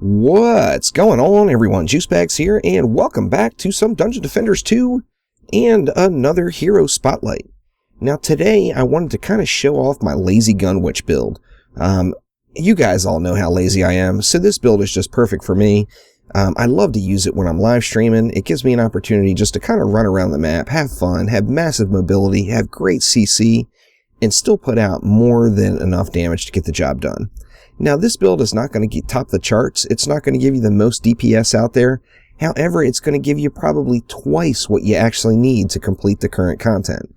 What's going on, everyone? Juicebags here, and welcome back to some Dungeon Defenders 2 and another Hero Spotlight. Now today I wanted to kind of show off my Lazy Gunwitch build. You guys all know how lazy I am, so this build is just perfect for me. I love to use it when I'm live streaming. It gives me an opportunity just to kind of run around the map, have fun, have massive mobility, have great CC, and still put out more than enough damage to get the job done. Now, this build is not going to top the charts. It's not going to give you the most DPS out there. However, it's going to give you probably twice what you actually need to complete the current content.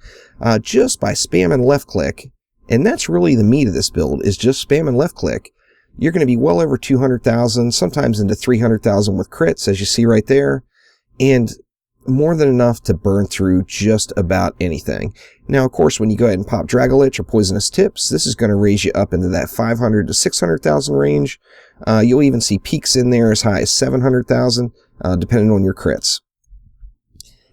Just by spamming left click, and that's really the meat of this build, is just spamming left click. You're going to be well over 200,000, sometimes into 300,000 with crits, as you see right there, and more than enough to burn through just about anything. Now, of course, when you go ahead and pop Dragolich or Poisonous Tips, this is going to raise you up into that 500 to 600,000 range. You'll even see peaks in there as high as 700,000, depending on your crits.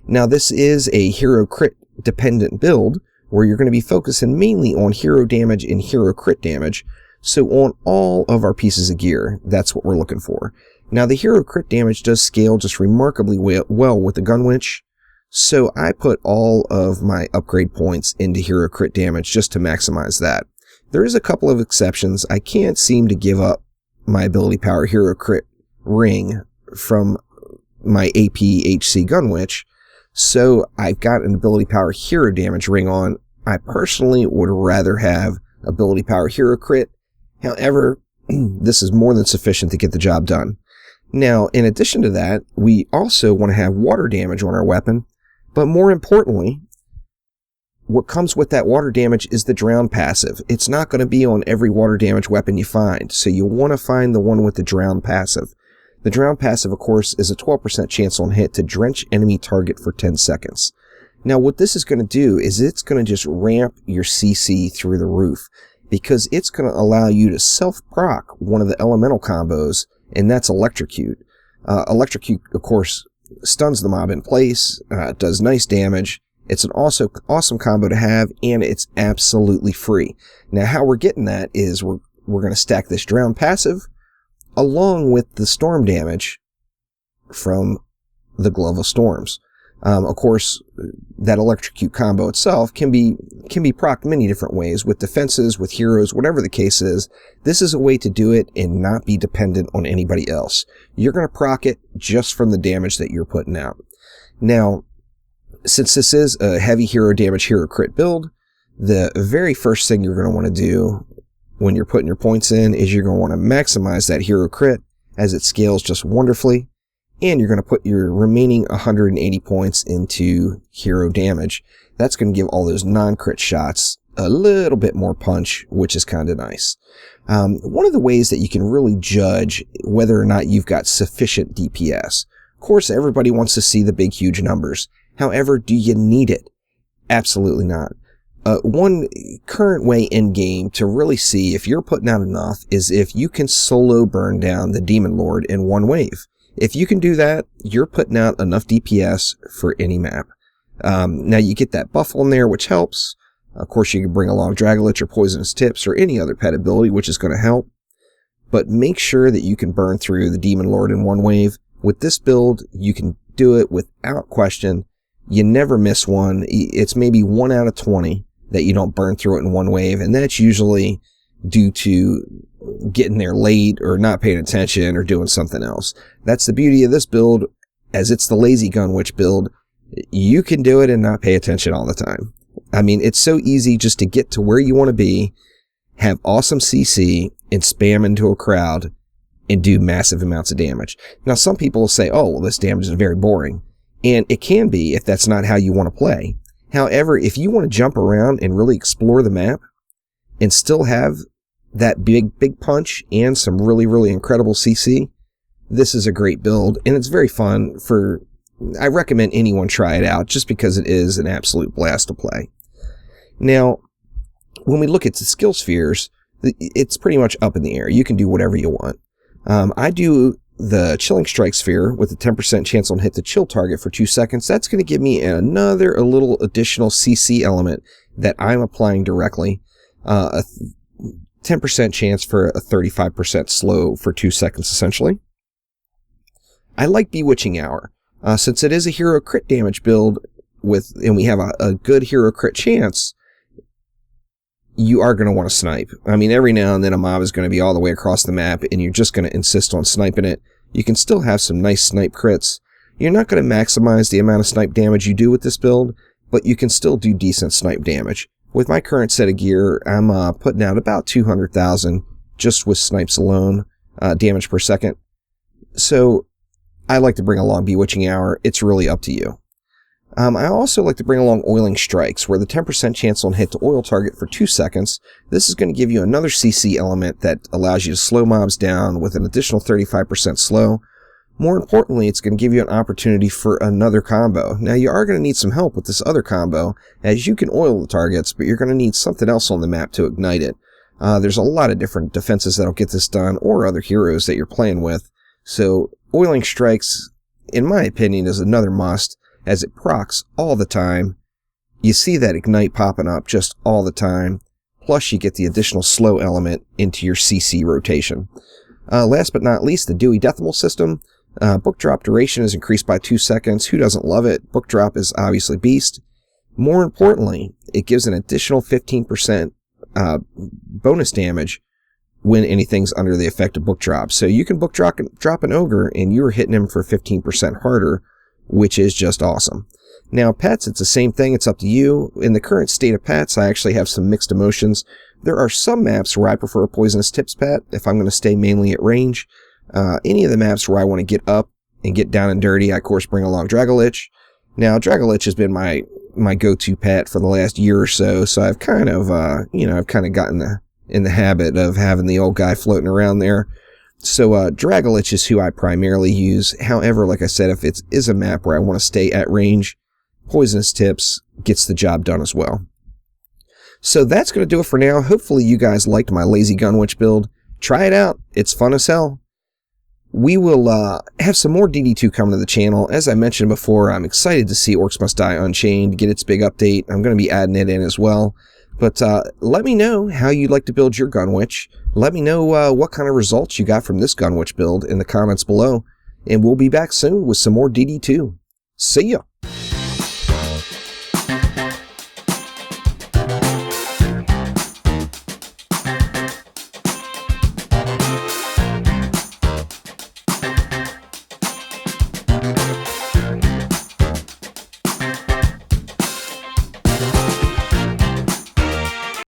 Now, this is a hero crit dependent build where you're going to be focusing mainly on hero damage and hero crit damage. So on all of our pieces of gear, that's what we're looking for. Now, the hero crit damage does scale just remarkably well with the Gunwitch, so I put all of my upgrade points into hero crit damage just to maximize that. There is a couple of exceptions. I can't seem to give up my ability power hero crit ring from my AP HC Gunwitch, so I've got an ability power hero damage ring on. I personally would rather have ability power hero crit. However, this is more than sufficient to get the job done. Now, in addition to that, we also want to have water damage on our weapon, but more importantly, what comes with that water damage is the drown passive. It's not going to be on every water damage weapon you find, so you want to find the one with the drown passive. The drown passive, of course, is a 12% chance on hit to drench enemy target for 10 seconds. Now, what this is going to do is it's going to just ramp your CC through the roof, because it's going to allow you to self-proc one of the elemental combos, and that's Electrocute. Electrocute, of course, stuns the mob in place, does nice damage. It's an awesome combo to have, and it's absolutely free. Now, how we're getting that is we're going to stack this Drown passive along with the storm damage from the Glove of Storms. Of course, that Electrocute combo itself can be procced many different ways, with defenses, with heroes, whatever the case is. This is a way to do it and not be dependent on anybody else. You're going to proc it just from the damage that you're putting out. Now, since this is a heavy hero damage hero crit build, the very first thing you're going to want to do when you're putting your points in is you're going to want to maximize that hero crit as it scales just wonderfully. And you're going to put your remaining 180 points into hero damage. That's going to give all those non-crit shots a little bit more punch, which is kind of nice. One of the ways that you can really judge whether or not you've got sufficient DPS. Of course, everybody wants to see the big, huge numbers. However, do you need it? Absolutely not. One current way in game to really see if you're putting out enough is if you can solo burn down the Demon Lord in one wave. If you can do that, you're putting out enough DPS for any map. Now, you get that buff on there, which helps. Of course, you can bring along Dragolich or Poisonous Tips or any other pet ability, which is going to help. But make sure that you can burn through the Demon Lord in one wave. With this build, you can do it without question. You never miss one. It's maybe 1 out of 20 that you don't burn through it in one wave, and that's usually due to getting there late or not paying attention or doing something else. That's the beauty of this build, as it's the Lazy Gunwitch build. You can do it and not pay attention all the time. I mean, it's so easy just to get to where you want to be, have awesome CC, and spam into a crowd and do massive amounts of damage. Now, some people will say, oh, well, this damage is very boring. And it can be if that's not how you want to play. However, if you want to jump around and really explore the map and still have that big punch and some really, really incredible CC, this is a great build, and it's very fun. I recommend anyone try it out just because it is an absolute blast to play. Now, when we look at the skill spheres, it's pretty much up in the air. You can do whatever you want. I do the Chilling Strike sphere with a 10% chance on hit to chill target for 2 seconds. That's going to give me a little additional CC element that I'm applying directly. 10% chance for a 35% slow for 2 seconds, essentially. I like Bewitching Hour. Since it is a hero crit damage build, and we have a good hero crit chance, you are going to want to snipe. I mean, every now and then a mob is going to be all the way across the map, and you're just going to insist on sniping it. You can still have some nice snipe crits. You're not going to maximize the amount of snipe damage you do with this build, but you can still do decent snipe damage. With my current set of gear, I'm putting out about 200,000 just with snipes alone, damage per second. So I like to bring along Bewitching Hour. It's really up to you. I also like to bring along Oiling Strikes, where the 10% chance on hit to oil target for 2 seconds. This is going to give you another CC element that allows you to slow mobs down with an additional 35% slow. More importantly, it's going to give you an opportunity for another combo. Now, you are going to need some help with this other combo, as you can oil the targets, but you're going to need something else on the map to ignite it. There's a lot of different defenses that'll get this done, or other heroes that you're playing with. So, Oiling Strikes, in my opinion, is another must, as it procs all the time. You see that ignite popping up just all the time, plus you get the additional slow element into your CC rotation. Last but not least, the Dewey Decimal System. Book drop duration is increased by 2 seconds. Who doesn't love it? Book drop is obviously beast. More importantly, it gives an additional 15% bonus damage when anything's under the effect of book drop. So you can book drop an ogre, and you're hitting him for 15% harder, which is just awesome. Now, pets, it's the same thing. It's up to you. In the current state of pets, I actually have some mixed emotions. There are some maps where I prefer a Poisonous Tips pet if I'm going to stay mainly at range. Any of the maps where I want to get up and get down and dirty, I of course bring along Dragolich. Now, Dragolich has been my go-to pet for the last year or so, so I've kind of, gotten in the habit of having the old guy floating around there. So, Dragolich is who I primarily use. However, like I said, if it is a map where I want to stay at range, Poisonous Tips gets the job done as well. So that's going to do it for now. Hopefully you guys liked my Lazy Gunwitch build. Try it out. It's fun as hell. We will have some more DD2 coming to the channel. As I mentioned before, I'm excited to see Orcs Must Die Unchained get its big update. I'm going to be adding it in as well. But let me know how you'd like to build your Gunwitch. Let me know what kind of results you got from this Gunwitch build in the comments below. And we'll be back soon with some more DD2. See ya!